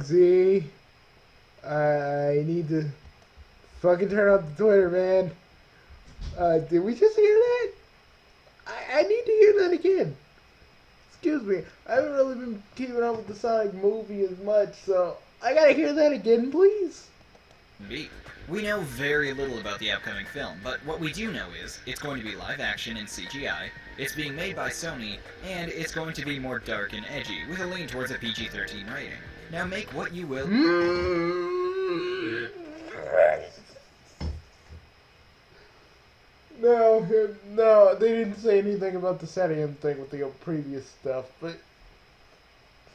Bugsy. I need to fucking turn off the Twitter, man. Did we just hear that? I need to hear that again. Excuse me. I haven't really been keeping up with the Sonic movie as much, so I gotta hear that again, please. We know very little about the upcoming film, but what we do know is it's going to be live action and CGI, it's being made by Sony, and it's going to be more dark and edgy, with a lean towards a PG-13 rating. Now make what you will. No, they didn't say anything about the satam thing with the previous stuff, but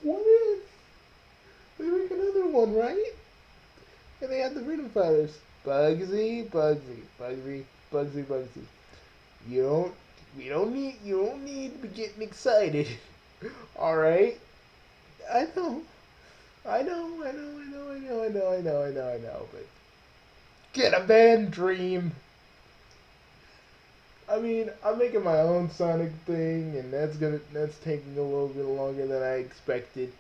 what if they make another one, right? And they have the Freedom Fighters. Bugsy. You don't need to be getting excited. Alright? I know, but get a band dream. I mean, I'm making my own Sonic thing, and that's taking a little bit longer than I expected.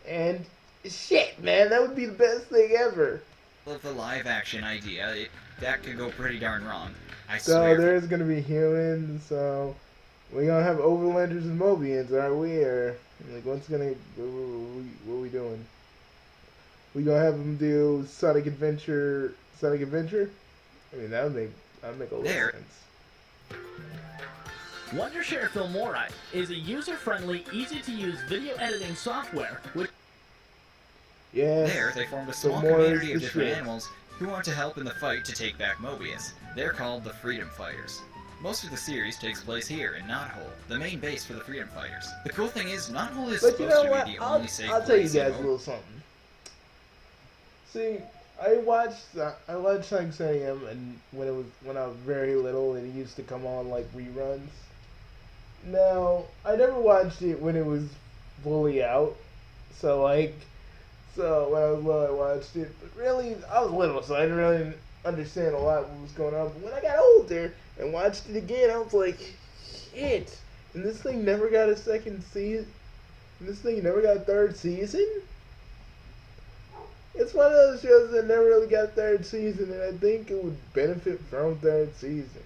And shit, man, that would be the best thing ever. Of the live action idea, that could go pretty darn wrong. I So swear. there's gonna be humans, so we're gonna have Overlanders and Mobians, aren't we? Or like, what are we doing? We gonna have them do Sonic Adventure? I mean, that'd make a lot of sense. Wondershare Filmora is a user-friendly, easy-to-use video editing software which... Yes. There, they formed a small community of different animals who want to help in the fight to take back Mobius. They're called the Freedom Fighters. Most of the series takes place here in Knothole, the main base for the Freedom Fighters. The cool thing is, Knothole is supposed to be the only safe place. I'll tell you guys a little something. See, I watched Sonic Satam and when I was very little, and it used to come on like reruns. Now, I never watched it when it was fully out. So when I was little, I watched it. But really, I was little, so I didn't really understand a lot what was going on. But when I got older and watched it again, I was like, shit. And this thing never got a second season. And this thing never got a third season? It's one of those shows that never really got a third season, and I think it would benefit from a third season.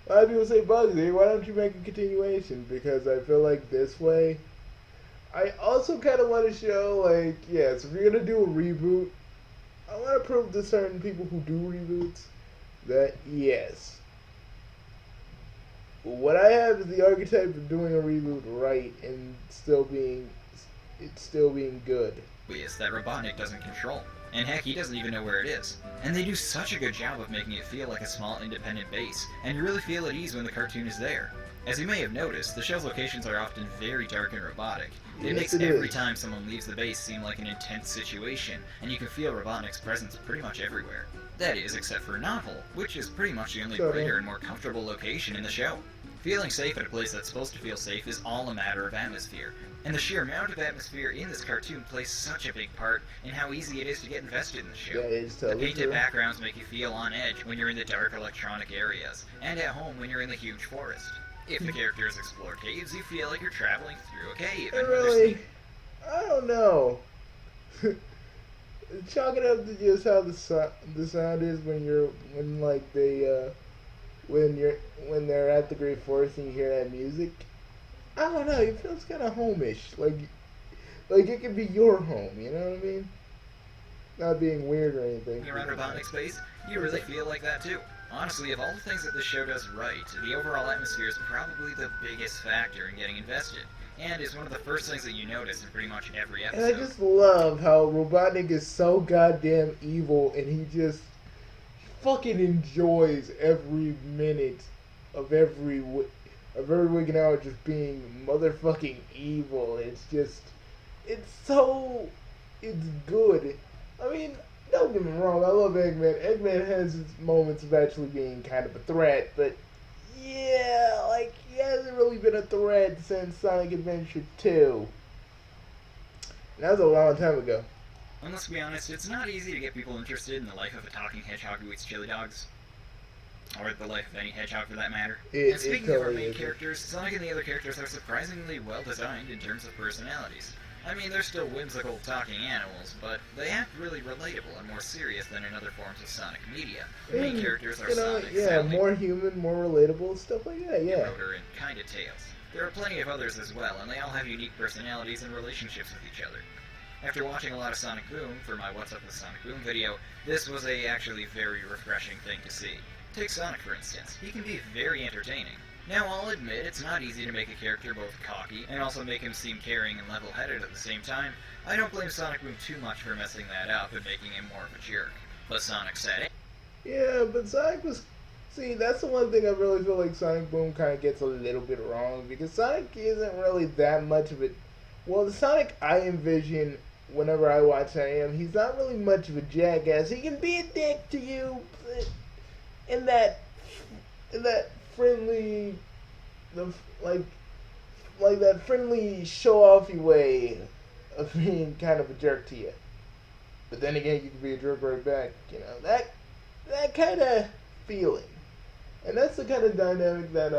A lot of people say, Bugsy, why don't you make a continuation? Because I feel like this way. I also kind of want to show, like, yes, if you're going to do a reboot, I want to prove to certain people who do reboots that, yes, what I have is the archetype of doing a reboot right and still being good. Mobius that Robotnik doesn't control. And heck, he doesn't even know where it is. And they do such a good job of making it feel like a small independent base, and you really feel at ease when the cartoon is there. As you may have noticed, the show's locations are often very dark and robotic. It makes every time someone leaves the base seem like an intense situation, and you can feel Robotnik's presence pretty much everywhere. That is, except for Knothole, which is pretty much the only brighter and more comfortable location in the show. Feeling safe at a place that's supposed to feel safe is all a matter of atmosphere, and the sheer amount of atmosphere in this cartoon plays such a big part in how easy it is to get invested in the show. The painted backgrounds make you feel on edge when you're in the dark electronic areas, and at home when you're in the huge forest. If the characters explore caves, you feel like you're traveling through a cave. And really, I don't know. Chalk it up to just how the sound is when they're at the Great Forest and you hear that music. I don't know. It feels kind of homish, like it could be your home. You know what I mean? Not being weird or anything. Around Robotnik space, you really feel like that too. Honestly, of all the things that this show does right, the overall atmosphere is probably the biggest factor in getting invested, and is one of the first things that you notice in pretty much every episode. And I just love how Robotnik is so goddamn evil, and he just fucking enjoys every minute of every waking hour just being motherfucking evil. It's good. I mean, don't get me wrong, I love Eggman. Eggman has his moments of actually being kind of a threat, but yeah, like, he hasn't really been a threat since Sonic Adventure 2. And that was a long time ago. And let's be honest, it's not easy to get people interested in the life of a talking hedgehog who eats chili dogs. Or the life of any hedgehog for that matter. And speaking of our main characters, Sonic and the other characters are surprisingly well designed in terms of personalities. I mean, they're still whimsical talking animals, but they act really relatable and more serious than in other forms of Sonic media. The main characters are Sonic, yeah, Sally, more human, more relatable, stuff like that, yeah. Rotor, and kinda Tails. There are plenty of others as well, and they all have unique personalities and relationships with each other. After watching a lot of Sonic Boom for my What's Up with Sonic Boom video, this was a actually very refreshing thing to see. Take Sonic for instance. He can be very entertaining. Now, I'll admit, it's not easy to make a character both cocky and also make him seem caring and level-headed at the same time. I don't blame Sonic Boom too much for messing that up and making him more of a jerk. But Sonic said it. Yeah, but Sonic was... See, that's the one thing I really feel like Sonic Boom kind of gets a little bit wrong, because Sonic isn't really that much of it. Well, the Sonic I envision whenever I watch him, he's not really much of a jackass. He can be a dick to you, but in that friendly, like that friendly show-offy way of being kind of a jerk to you. But then again, you can be a jerk right back. You know, that kind of feeling, and that's the kind of dynamic that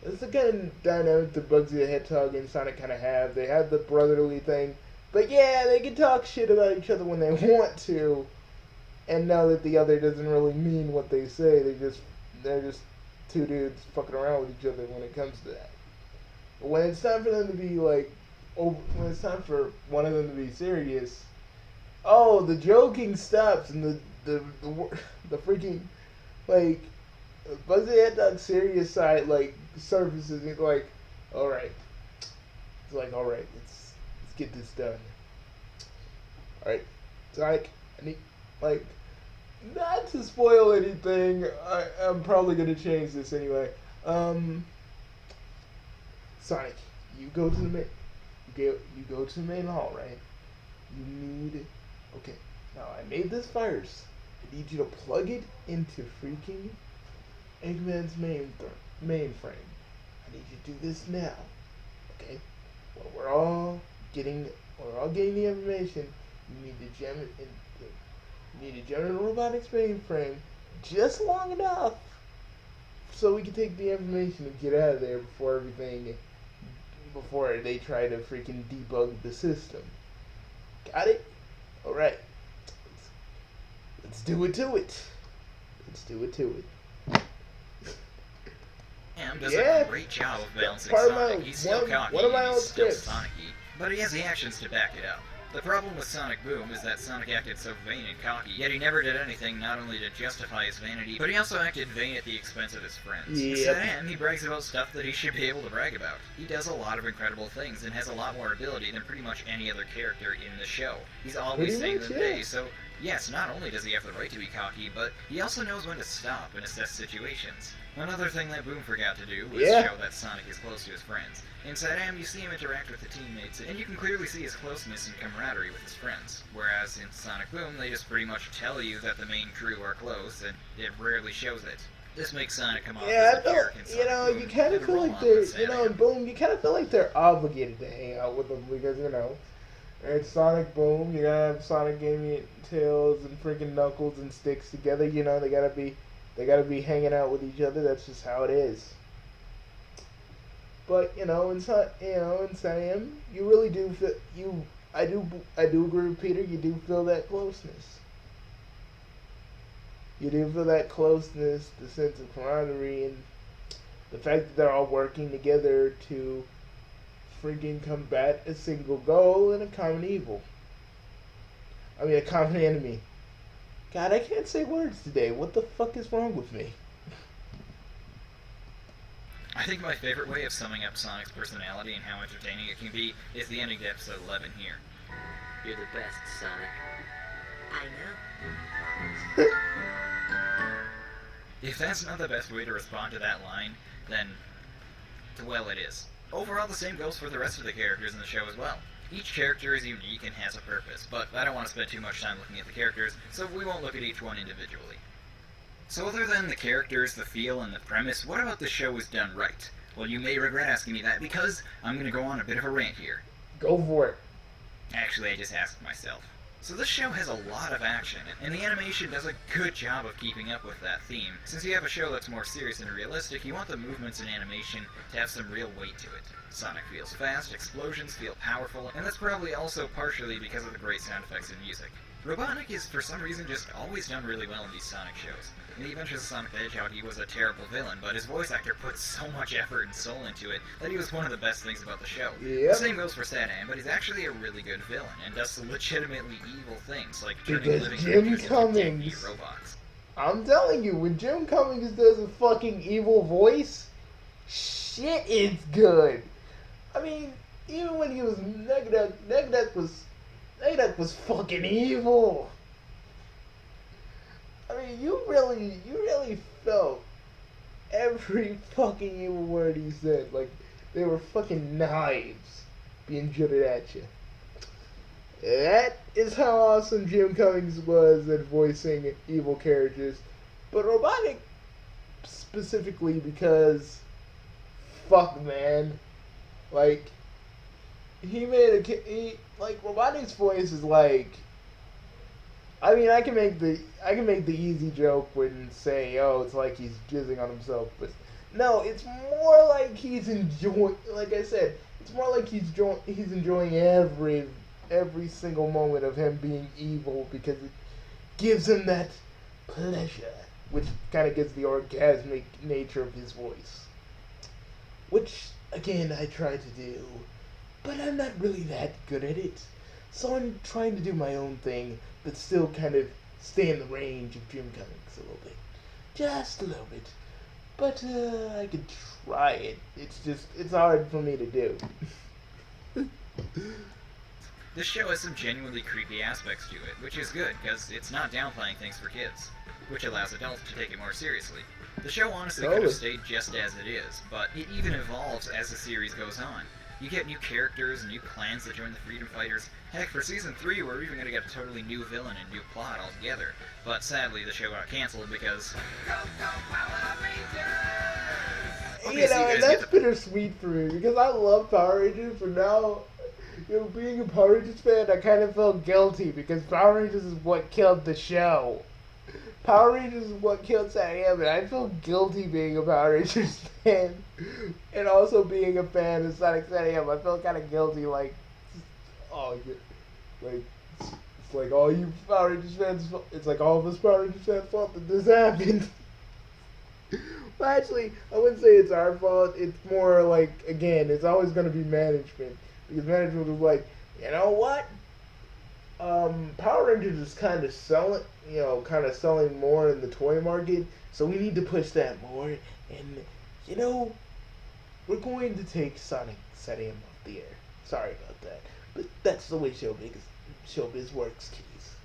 that Bugsy the Hedgehog and Sonic kind of have. They have the brotherly thing, but yeah, they can talk shit about each other when they want to, and know that the other doesn't really mean what they say. They're just two dudes fucking around with each other when it comes to that. But when it's time for them to be like, when it's time for one of them to be serious, oh, the joking stops and the freaking like Bugsy the Hedgehog serious side like surfaces. It's like, all right, let's get this done. All right, Sonic, I need like. Not to spoil anything, I'm probably gonna change this anyway. Sonic, you go to the main hall, right? Okay. Now I made this first. I need you to plug it into freaking Eggman's mainframe. I need you to do this now. Okay. Well, we're all getting the information. You need to jam it in. You need a general robotics mainframe just long enough so we can take the information and get out of there before they try to freaking debug the system. Got it? Alright. Let's do it to it. Sam does a great job of balancing Sonic. He's still cocky, he's still Sonic-y, but he has the actions to back it up. The problem with Sonic Boom is that Sonic acted so vain and cocky, yet he never did anything not only to justify his vanity, but he also acted vain at the expense of his friends. Instead of him, he brags about stuff that he should be able to brag about. He does a lot of incredible things and has a lot more ability than pretty much any other character in the show. He's always saving the day, so yes, not only does he have the right to be cocky, but he also knows when to stop and assess situations. Another thing that Boom forgot to do was show that Sonic is close to his friends. In Satam, you see him interact with the teammates, and you can clearly see his closeness and camaraderie with his friends. Whereas in Sonic Boom, they just pretty much tell you that the main crew are close, and it rarely shows it. This makes Sonic come off as a jerk in Sonic Boom, you kind of feel like they're, in Boom, you kind of feel like they're obligated to hang out with them because, it's Sonic Boom, you gotta have Sonic, Amy, Tails, and freaking Knuckles and Sticks together, they gotta be hanging out with each other. That's just how it is. But in Sam, you really do feel I do agree with Peter. You do feel that closeness. You do feel that closeness, the sense of camaraderie, and the fact that they're all working together to freaking combat a single goal and a common evil. I mean, a common enemy. God, I can't say words today. What the fuck is wrong with me? I think my favorite way of summing up Sonic's personality and how entertaining it can be is the ending to episode 11 here. You're the best, Sonic. I know. If that's not the best way to respond to that line, then, well, it is. Overall, the same goes for the rest of the characters in the show as well. Each character is unique and has a purpose, but I don't want to spend too much time looking at the characters, so we won't look at each one individually. So other than the characters, the feel, and the premise, what about the show was done right? Well, you may regret asking me that, because I'm going to go on a bit of a rant here. Go for it. Actually, I just asked myself. So this show has a lot of action, and the animation does a good job of keeping up with that theme. Since you have a show that's more serious and realistic, you want the movements and animation to have some real weight to it. Sonic feels fast, explosions feel powerful, and that's probably also partially because of the great sound effects and music. Robotnik is, for some reason, just always done really well in these Sonic shows. In the Adventures of Sonic the Hedgehog, he was a terrible villain, but his voice actor put so much effort and soul into it that he was one of the best things about the show. Yep. The same goes for Satam, but he's actually a really good villain, and does legitimately evil things, like turning Because living Jim creatures into dead meat Cummings. robots. I'm telling you, when Jim Cummings does a fucking evil voice, shit, it's good. I mean, even when he was Negaduck was fucking evil. I mean, you really felt every fucking evil word he said. Like, they were fucking knives being jutted at you. That is how awesome Jim Cummings was at voicing evil characters. But Robotnik specifically because, fuck man, like, Robotnik's voice is like, I mean, I can make the easy joke when saying, oh, it's like he's jizzing on himself, but no, it's more like he's enjoying, like I said, it's more like he's enjoying every single moment of him being evil because it gives him that pleasure, which kind of gives the orgasmic nature of his voice. Which, again, I try to do, but I'm not really that good at it. So I'm trying to do my own thing, but still kind of stay in the range of Jim Cummings a little bit. Just a little bit. But I could try it. It's hard for me to do. This show has some genuinely creepy aspects to it, which is good, because it's not downplaying things for kids, which allows adults to take it more seriously. The show honestly could have stayed just as it is, but it even evolves as the series goes on. You get new characters and new clans that join the Freedom Fighters. Heck, for Season 3, we're even going to get a totally new villain and new plot altogether. But sadly, the show got cancelled because... You know, and that's bittersweet for me, because I love Power Rangers, but now, you know, being a Power Rangers fan, I kind of felt guilty, because Power Rangers is what killed the show. Power Rangers is what killed Sam, and I feel guilty being a Power Rangers fan, and also being a fan of Sonic Sam. I feel kind of guilty, like, oh, like, it's like all you Power Rangers fans, it's like all of us Power Rangers fans' fault that this happened. Well, actually, I wouldn't say it's our fault. It's more like, again, it's always going to be management, because management was like, you know what? Power Rangers is kind of selling more in the toy market, so we need to push that more. And, you know, we're going to take Sonic Satam off the air. Sorry about that, but that's the way showbiz works, kiddies.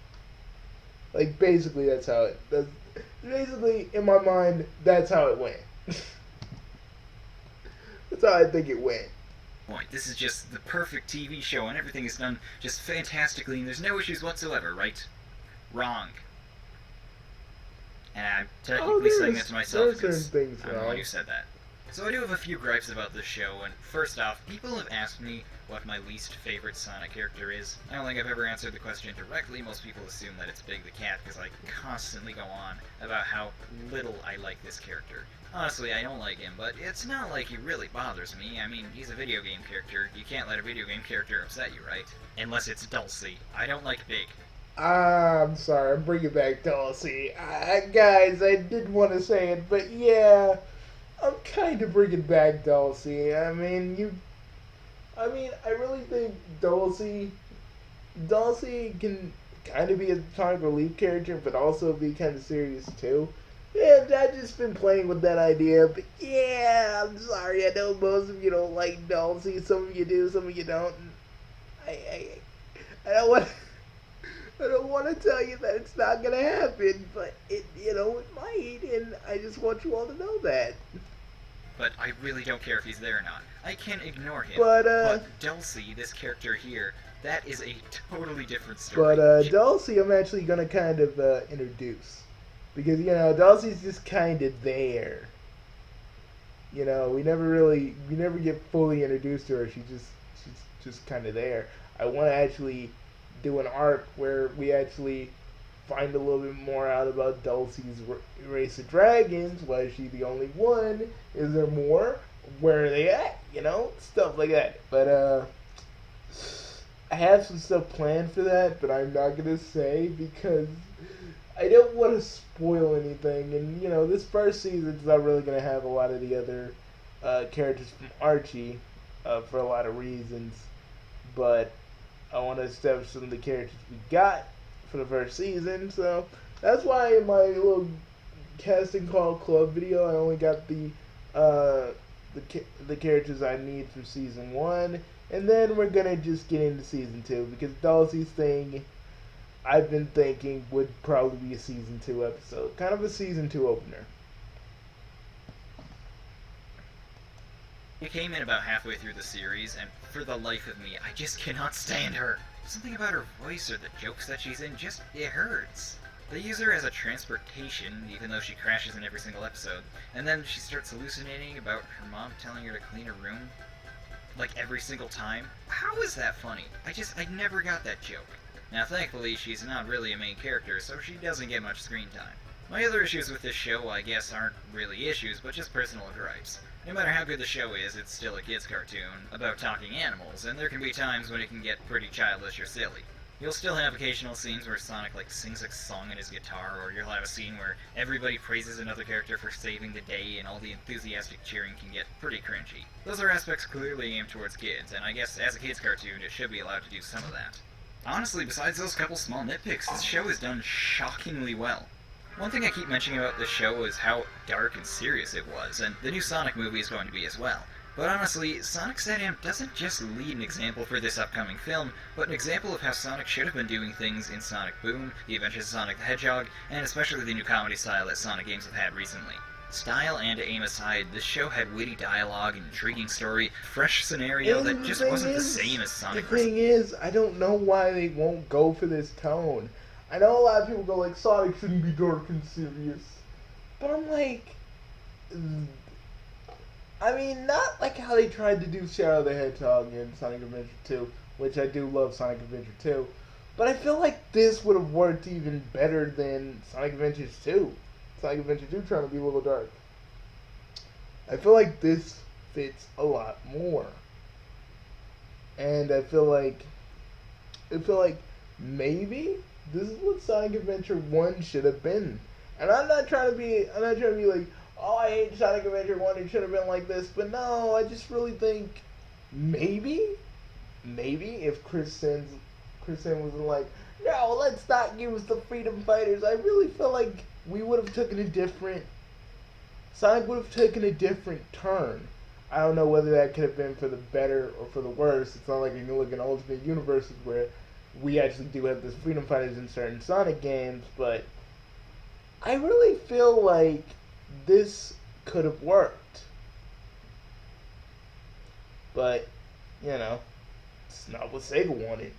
Like, basically, that's how it. Basically, in my mind, that's how it went. That's how I think it went. This is just the perfect TV show, and everything is done just fantastically, and there's no issues whatsoever, right? Wrong. And I'm technically saying that to myself because I'm the one who said that. So I do have a few gripes about this show, and first off, people have asked me what my least favorite Sonic character is. I don't think I've ever answered the question directly. Most people assume that it's Big the Cat, because I constantly go on about how little I like this character. Honestly, I don't like him, but it's not like he really bothers me. I mean, he's a video game character. You can't let a video game character upset you, right? Unless it's Dulcie. I don't like Big. I'm sorry, I'm bringing back Dulcie. Guys, I didn't want to say it, but yeah, I'm kind of bringing back Dulcie. I really think Dulcie can kind of be a comic relief character, but also be kind of serious too. And I've just been playing with that idea, but yeah, I'm sorry, I know most of you don't like Dulcie, some of you do, some of you don't. I don't want to tell you that it's not gonna happen, but it might, and I just want you all to know that. But I really don't care if he's there or not. I can ignore him. But Dulcie, this character here, that is a totally different story. But Dulcie, I'm actually gonna kind of introduce, because Dulcie's just kind of there. We never get fully introduced to her. She's just kind of there. I want to actually do an arc where we actually find a little bit more out about Dulcie's race of dragons. Why is she the only one? Is there more? Where are they at? You know, stuff like that. But I have some stuff planned for that, but I'm not gonna say because I don't want to spoil anything. And you know, this first season's not really gonna have a lot of the other characters from Archie for a lot of reasons. But I want to establish some of the characters we got for the first season. So that's why in my little casting call club video, I only got the characters I need for season 1, and then we're gonna just get into season 2 because Dulcie's thing, I've been thinking would probably be a season 2 episode, kind of a season 2 opener. I came in about halfway through the series, and for the life of me, I just cannot stand her. Something about her voice or the jokes that she's in it hurts. They use her as a transportation, even though she crashes in every single episode, and then she starts hallucinating about her mom telling her to clean her room, like every single time. How is that funny? I never got that joke. Now thankfully, she's not really a main character, so she doesn't get much screen time. My other issues with this show, I guess, aren't really issues, but just personal gripes. No matter how good the show is, it's still a kid's cartoon about talking animals, and there can be times when it can get pretty childish or silly. You'll still have occasional scenes where Sonic sings a song on his guitar, or you'll have a scene where everybody praises another character for saving the day and all the enthusiastic cheering can get pretty cringy. Those are aspects clearly aimed towards kids, and I guess as a kid's cartoon it should be allowed to do some of that. Honestly, besides those couple small nitpicks, this show is done shockingly well. One thing I keep mentioning about this show is how dark and serious it was, and the new Sonic movie is going to be as well. But honestly, Sonic Satam doesn't just lead an example for this upcoming film, but an example of how Sonic should have been doing things in Sonic Boom, The Adventures of Sonic the Hedgehog, and especially the new comedy style that Sonic games have had recently. Style and aim aside, this show had witty dialogue, an intriguing story, fresh scenario that just wasn't the same as Sonic. The thing is, I don't know why they won't go for this tone. I know a lot of people go like, Sonic shouldn't be dark and serious. But I'm like... I mean, not like how they tried to do Shadow the Hedgehog in Sonic Adventure 2, which I do love Sonic Adventure 2. But I feel like this would have worked even better than Sonic Adventures 2. Sonic Adventure 2 trying to be a little dark. I feel like this fits a lot more. And I feel like maybe this is what Sonic Adventure 1 should have been. And I'm not trying to be like, oh, I hate Sonic Adventure 1, it should have been like this. But no, I just really think maybe if Chris Sin wasn't like, no, let's not use the Freedom Fighters, I really feel like we would have taken a different, Sonic would have taken a different turn. I don't know whether that could have been for the better or for the worse. It's not like you can look in alternate universes where we actually do have this Freedom Fighters in certain Sonic games, but I really feel like this could have worked. But, you know, it's not what Sega wanted.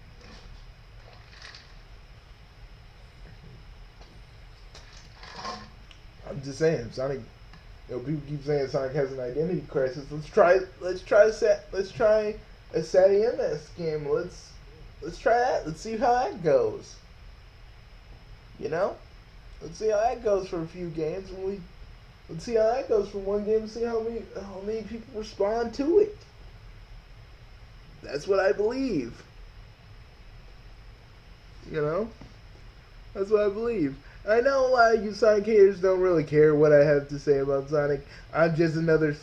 I'm just saying, Sonic. You know, people keep saying Sonic has an identity crisis. Let's try a SATM game. Let's try that. Let's see how that goes. You know, let's see how that goes for a few games, and let's see how that goes for one game, and see how many people respond to it. That's what I believe. You know, that's what I believe. I know a lot of you Sonic haters don't really care what I have to say about Sonic. I'm just another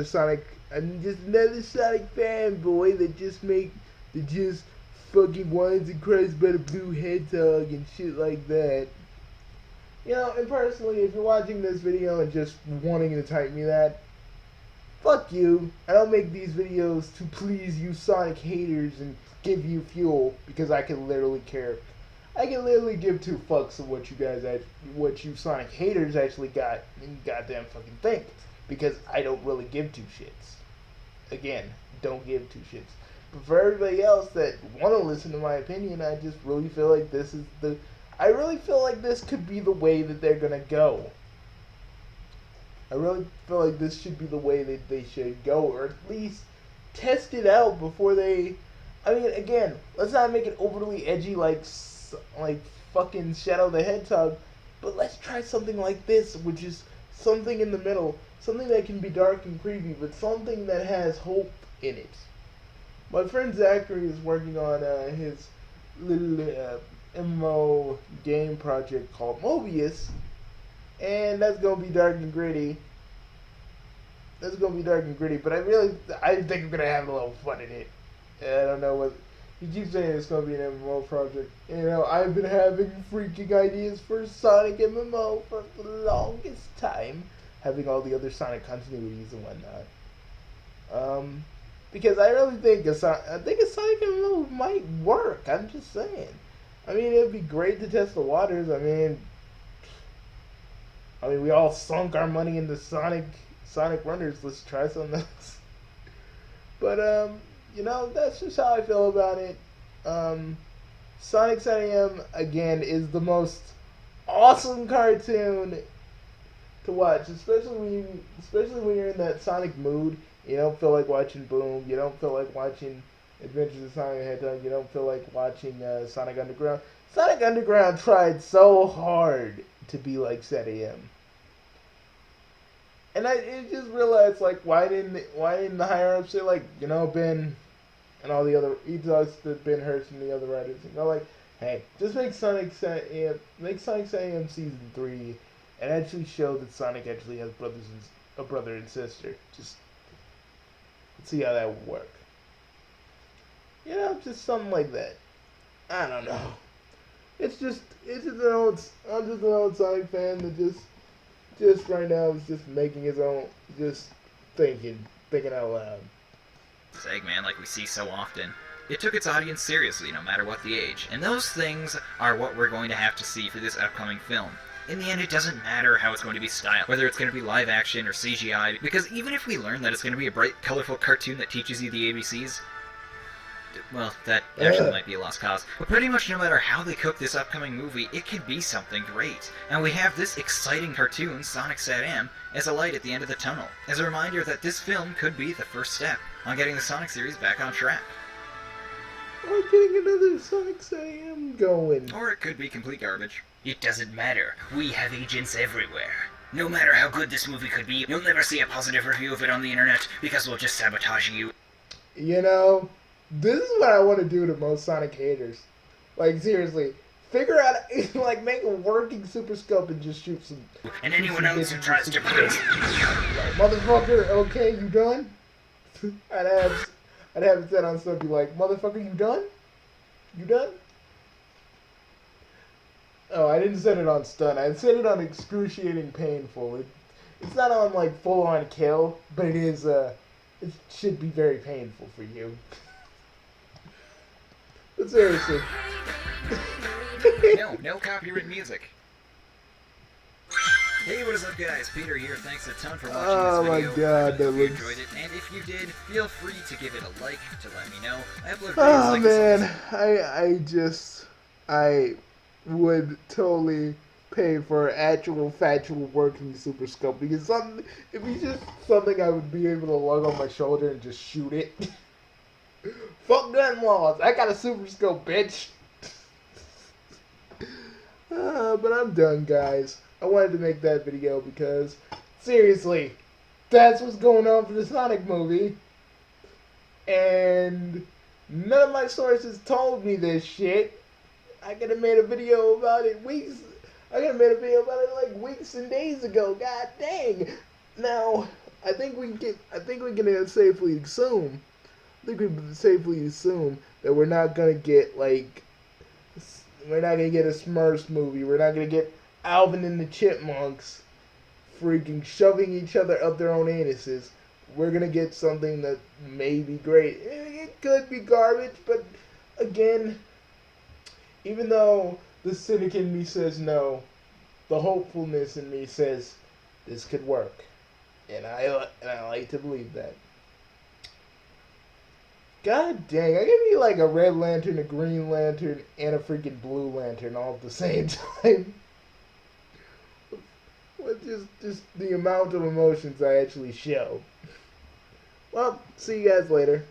Sonic fanboy that just fucking whines and cries about a blue hedgehog and shit like that. You know, and personally, if you're watching this video and just wanting to type me that, fuck you. I don't make these videos to please you Sonic haters and give you fuel, because I can literally give two fucks of what you Sonic haters actually goddamn fucking think, because I don't really give two shits. Again, don't give two shits. But for everybody else that want to listen to my opinion, I just really feel like this could be the way that they're gonna go. I really feel like this should be the way that they should go, or at least test it out before they I mean, again, let's not make it overly edgy like fucking Shadow the Hedgehog, but let's try something like this, which is something in the middle, something that can be dark and creepy, but something that has hope in it. My friend Zachary is working on his little MMO game project called Mobius, and that's gonna be dark and gritty. That's gonna be dark and gritty, but I think I'm gonna have a little fun in it. I don't know what he keeps saying it's gonna be an MMO project. You know, I've been having freaking ideas for Sonic MMO for the longest time, having all the other Sonic continuities and whatnot. Because I really think a Sonic MMO might work. I'm just saying. I mean, it'd be great to test the waters. I mean, we all sunk our money into Sonic Runners. Let's try something else. But you know, that's just how I feel about it. Sonic Satam again is the most awesome cartoon to watch, especially when you're in that Sonic mood. You don't feel like watching Boom. You don't feel like watching Adventures of Sonic the Hedgehog. You don't feel like watching Sonic Underground. Sonic Underground tried so hard to be like Satam. And I just realized, like, why didn't the higher ups say, like, you know, Ben and all the other, he talks to Ben Hurst and the other writers, you know, like, hey, just make Sonic Satam season 3 and actually show that Sonic actually has a brother and sister. Just let's see how that would work. You know, just something like that. I don't know. It's just I'm just an old Sonic fan that just right now is just making his own, just thinking out loud. Eggman, like we see so often, it took its audience seriously no matter what the age, and those things are what we're going to have to see for this upcoming film. In the end, it doesn't matter how it's going to be styled, whether it's going to be live action or CGI, because even if we learn that it's going to be a bright, colorful cartoon that teaches you the ABCs, well, that actually might be a lost cause. But pretty much no matter how they cook this upcoming movie, it can be something great. And we have this exciting cartoon, Sonic Satam, as a light at the end of the tunnel, as a reminder that this film could be the first step on getting the Sonic series back on track. Or getting another Sonic Satam going. Or it could be complete garbage. It doesn't matter. We have agents everywhere. No matter how good this movie could be, you'll never see a positive review of it on the internet because we'll just sabotage you. You know, this is what I want to do to most Sonic haters. Like, seriously, figure out, like, make a working Super Scope and just shoot some. And anyone else who tries to put it. Like, motherfucker, okay, you done? I'd have it set on stuff, be like, motherfucker, you done? You done? Oh, I didn't set it on stun. I set it on excruciating painful. It's not on, like, full-on kill, but it is, it should be very painful for you. But seriously. No copyright music. Hey, what is up, guys? Peter here. Thanks a ton for watching Oh this my video. god, I that really hope you looks... enjoyed it, and if you did, feel free to give it a like to let me know. I upload videos Oh like this. man, I would totally pay for actual factual working Super Scope, because it'd be just something I would be able to lug on my shoulder and just shoot it. Fuck gun laws, I got a Super Scope, bitch. But I'm done, guys. I wanted to make that video because, seriously, that's what's going on for the Sonic movie. And none of my sources told me this shit. I could have made a video about it weeks and days ago. God dang. Now, I think we can safely assume that we're not gonna get a Smurfs movie. We're not gonna get Alvin and the Chipmunks freaking shoving each other up their own anuses. We're gonna get something that may be great. It could be garbage, but again, even though the cynic in me says no, the hopefulness in me says this could work, and I like to believe that. God dang, I could be like a Red Lantern, a Green Lantern, and a freaking Blue Lantern all at the same time. With just the amount of emotions I actually show. Well, see you guys later.